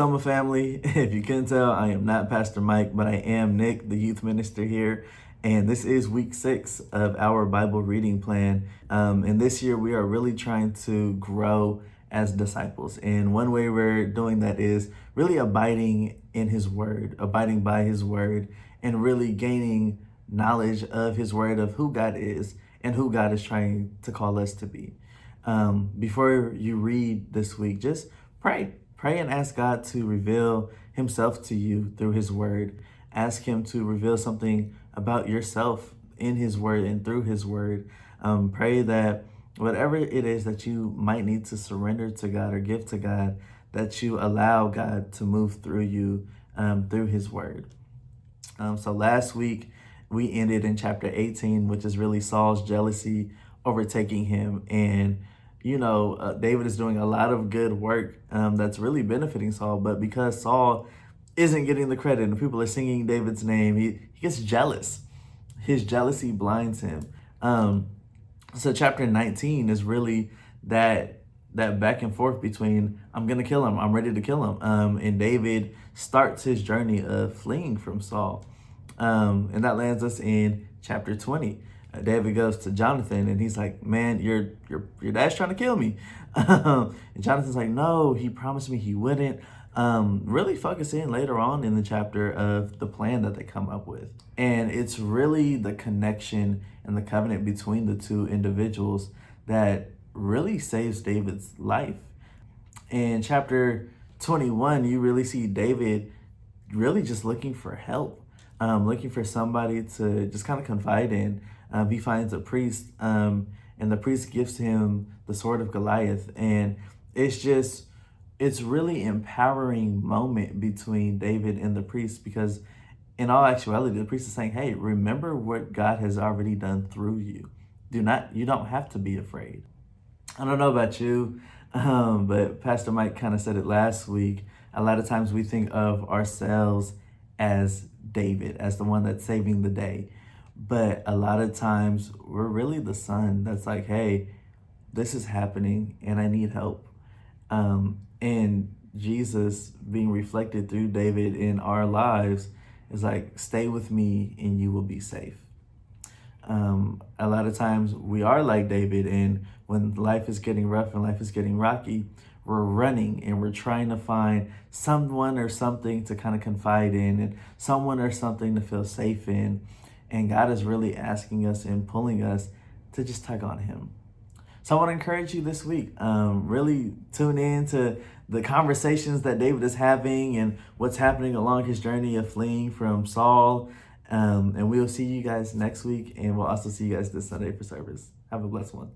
Summer family, if you can tell, I am not Pastor Mike, but I am Nick, the youth minister here. And this is week 6 of our Bible reading plan. And this year we are really trying to grow as disciples. And one way we're doing that is really abiding in His Word, abiding by His Word, and really gaining knowledge of His Word, of who God is and who God is trying to call us to be. Before you read this week, just pray. Pray and ask God to reveal Himself to you through His Word. Ask Him to reveal something about yourself in His Word and through His Word. Pray that whatever it is that you might need to surrender to God or give to God, that you allow God to move through you through His Word. So last week, we ended in chapter 18, which is really Saul's jealousy overtaking him. And David is doing a lot of good work that's really benefiting Saul, but because Saul isn't getting the credit and people are singing David's name, he gets jealous. His jealousy blinds him. So chapter 19 is really that back and forth between I'm gonna kill him, I'm ready to kill him, and David starts his journey of fleeing from Saul, and that lands us in chapter 20. David goes to Jonathan and he's like, man, your dad's trying to kill me. And Jonathan's like, no, he promised me he wouldn't. Really focus in later on in the chapter of the plan that they come up with. And it's really the connection and the covenant between the two individuals that really saves David's life. In chapter 21, you really see David really just looking for help, looking for somebody to just kind of confide in. He finds a priest, and the priest gives him the sword of Goliath. And it's really empowering moment between David and the priest, because in all actuality, the priest is saying, hey, remember what God has already done through you. You don't have to be afraid. I don't know about you, but Pastor Mike kind of said it last week. A lot of times we think of ourselves as David, as the one that's saving the day. But a lot of times we're really the son that's like, hey, this is happening and I need help. And Jesus being reflected through David in our lives is like, stay with me and you will be safe. A lot of times we are like David, and when life is getting rough and life is getting rocky, we're running and we're trying to find someone or something to kind of confide in, and someone or something to feel safe in. And God is really asking us and pulling us to just tug on Him. So I want to encourage you this week, really tune in to the conversations that David is having and what's happening along his journey of fleeing from Saul. And we'll see you guys next week, and we'll also see you guys this Sunday for service. Have a blessed one.